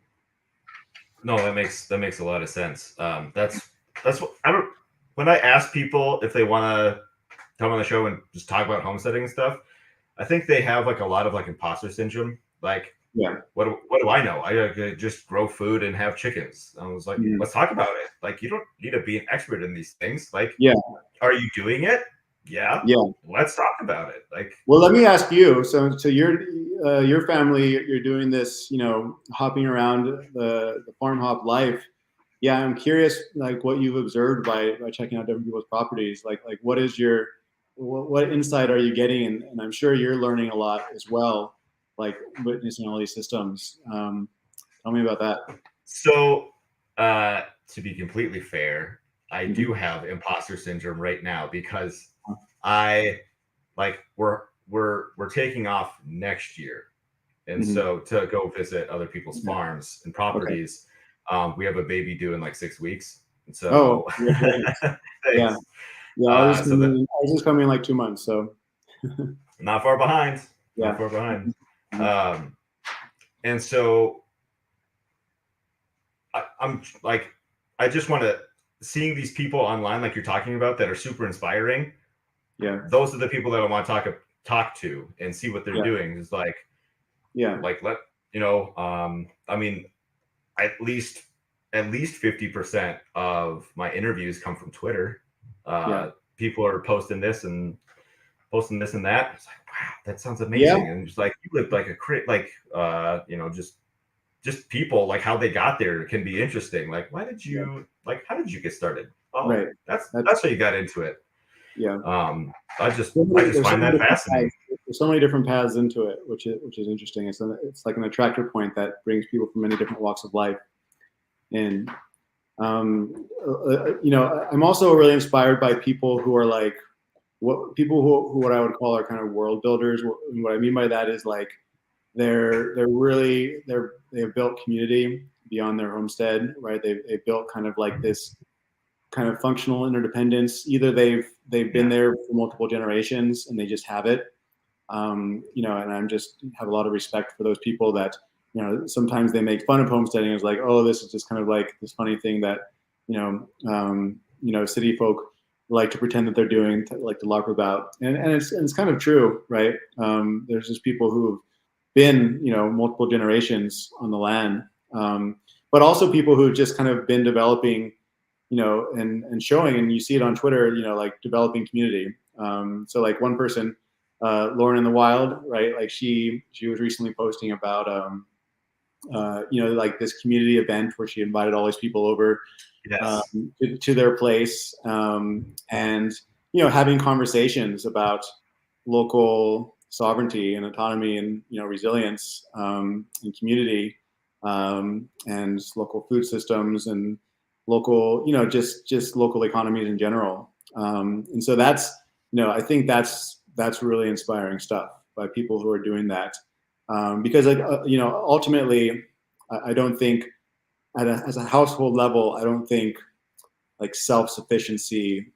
No, that makes a lot of sense. That's what I don't. When I ask people if they want to come on the show and just talk about homesteading and stuff, I think they have like a lot of like imposter syndrome. Like, Yeah. what do I know? I just grow food and have chickens. I was like, let's talk about it. Like, you don't need to be an expert in these things. Like, Yeah. are you doing it? Yeah. Let's talk about it. Like, well, let me ask you. So your family, you're doing this, hopping around the farm hop life. Yeah, I'm curious, like what you've observed by checking out different people's properties. Like what is what insight are you getting? And I'm sure you're learning a lot as well, like witnessing all these systems. Tell me about that. So, to be completely fair, I do have imposter syndrome right now because we're taking off next year, and so to go visit other people's farms and properties. We have a baby due in like 6 weeks, and so yeah. I was just coming in like 2 months, so not far behind. Yeah. Not far behind. And so I'm like, I just want to seeing these people online, like you're talking about, that are super inspiring. Yeah. Those are the people that I want to talk to and see what they're doing. It's like, like I mean, at least 50% of my interviews come from Twitter. People are posting this and that. It's like, wow, that sounds amazing. And just like, you live like just people, like how they got there can be interesting. Like, how did you get started? Oh, that's how you got into it. Yeah. I just find that fascinating. There's so many different paths into it, which is interesting. It's like an attractor point that brings people from many different walks of life. And I'm also really inspired by people who are like what I would call are kind of world builders. What I mean by that is like they've built community beyond their homestead, right? They've built kind of like this kind of functional interdependence. Either they've been there for multiple generations and they just have it, and I'm just have a lot of respect for those people that, sometimes they make fun of homesteading. It's like, oh, this is just kind of like this funny thing that, city folk like to pretend that they're doing, like to larp about, and it's kind of true, right? There's just people who've been, multiple generations on the land, but also people who've just kind of been developing, and showing, and you see it on Twitter, like developing community. So like one person, Lauren in the Wild, right? Like she was recently posting about, like this community event where she invited all these people over to their place, and having conversations about local sovereignty and autonomy and resilience, and community, and local food systems and local, just local economies in general. And so that's, I think that's really inspiring stuff by people who are doing that. Because ultimately, I don't think as a household level, I don't think like self-sufficiency,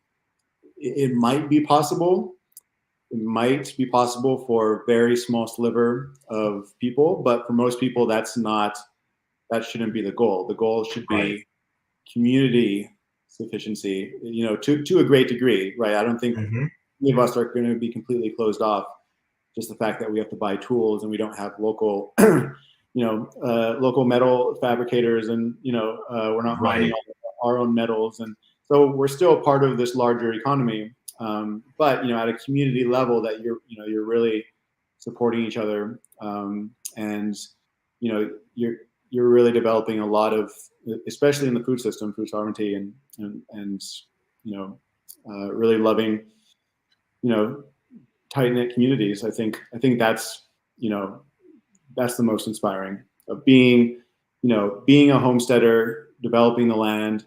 it might be possible. It might be possible for a very small sliver of people, but for most people, that shouldn't be the goal. The goal should be community sufficiency, to a great degree, right? I don't think any of us are going to be completely closed off. Just the fact that we have to buy tools and we don't have local, local metal fabricators, and we're not mining our own metals, and so we're still part of this larger economy. But at a community level, that you're really supporting each other, and you're really developing a lot of, especially in the food system, food sovereignty, and really loving, tight-knit communities. I think that's that's the most inspiring, of being a homesteader, developing the land,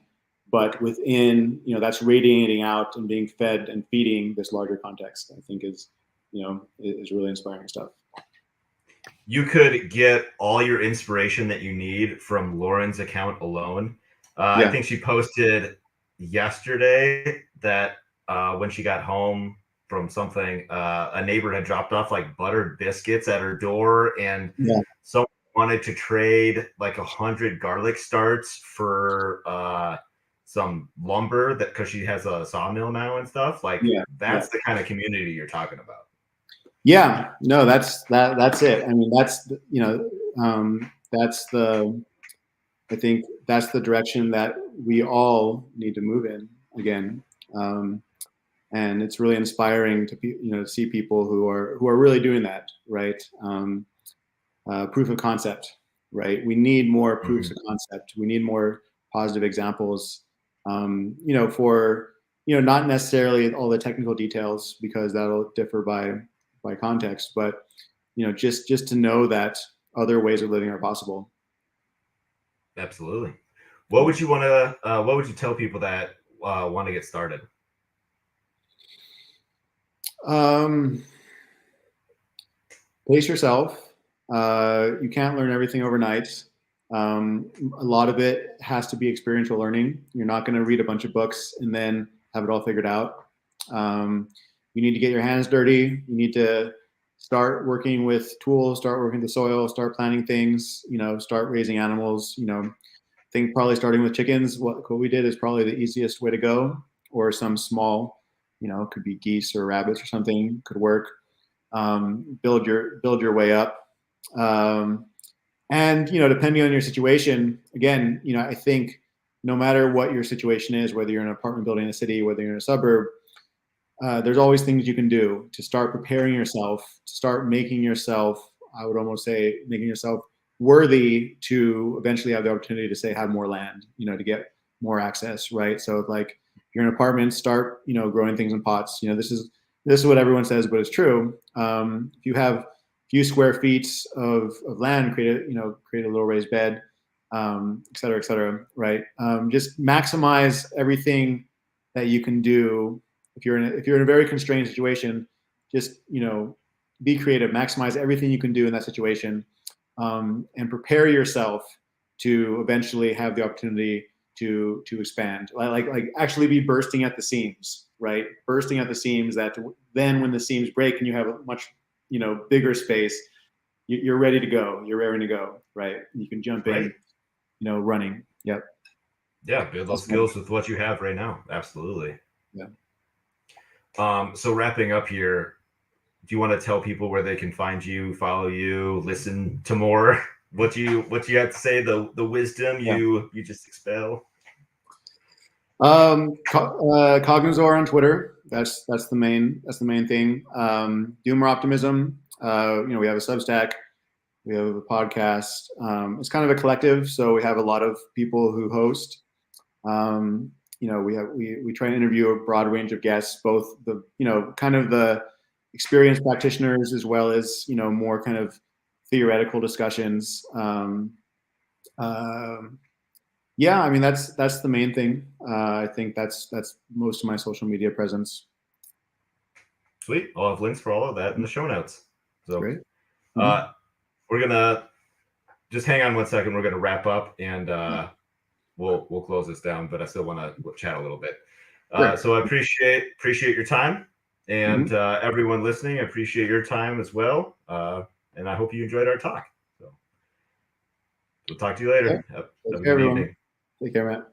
but within, that's radiating out and being fed and feeding this larger context. I think is really inspiring stuff. You could get all your inspiration that you need from Lauren's account alone. I think she posted yesterday that when she got home from something, a neighbor had dropped off like buttered biscuits at her door, and someone wanted to trade like 100 garlic starts for some lumber, that because she has a sawmill now and stuff. Like that's the kind of community you're talking about. Yeah, no, that's it. I mean, that's I think that's the direction that we all need to move in again. And it's really inspiring to see people who are really doing that, right? Proof of concept, right? We need more proofs of concept. We need more positive examples. For not necessarily all the technical details, because that'll differ by context, but just to know that other ways of living are possible. Absolutely. What would you want to? What would you tell people that want to get started? Pace yourself. You can't learn everything overnight. A lot of it has to be experiential learning. You're not going to read a bunch of books and then have it all figured out. You need to get your hands dirty. You need to start working with tools, start working with the soil, start planting things, start raising animals. I think probably starting with chickens, what we did is probably the easiest way to go, or some small, it could be geese or rabbits or something could work. Build your way up. And, depending on your situation, again, I think no matter what your situation is, whether you're in an apartment building in a city, whether you're in a suburb, there's always things you can do to start preparing yourself, to start making yourself, I would almost say, making yourself worthy to eventually have the opportunity to say, have more land, to get more access, right? So like if you're in an apartment, start, growing things in pots. This is what everyone says, but it's true. If you have a few square feet of land, create a little raised bed, et cetera, right? Just maximize everything that you can do. If you're in a very constrained situation, just be creative, maximize everything you can do in that situation, and prepare yourself to eventually have the opportunity to expand, like actually be bursting at the seams, right? Bursting at the seams, that then when the seams break and you have a much bigger space, you're ready to go. You're raring to go, right? You can jump in, running. Yep. Yeah, build those skills with what you have right now. Absolutely. Yeah. So wrapping up here, do you want to tell people where they can find you, follow you, listen to more? What you have to say, the wisdom you just expel? Cognizor on Twitter. That's the main thing. Do more optimism. We have a Substack. We have a podcast. It's kind of a collective, so we have a lot of people who host. We try and interview a broad range of guests, both the kind of the experienced practitioners as well as more kind of theoretical discussions. Yeah, I mean that's the main thing. I think that's most of my social media presence. Sweet. I'll have links for all of that in the show notes. So great. We're gonna just hang on 1 second. We're gonna wrap up and we'll close this down, but I still want to chat a little bit. So I appreciate your time, and everyone listening, I appreciate your time as well. And I hope you enjoyed our talk. So we'll talk to you later. Have a good evening. Take care, Matt.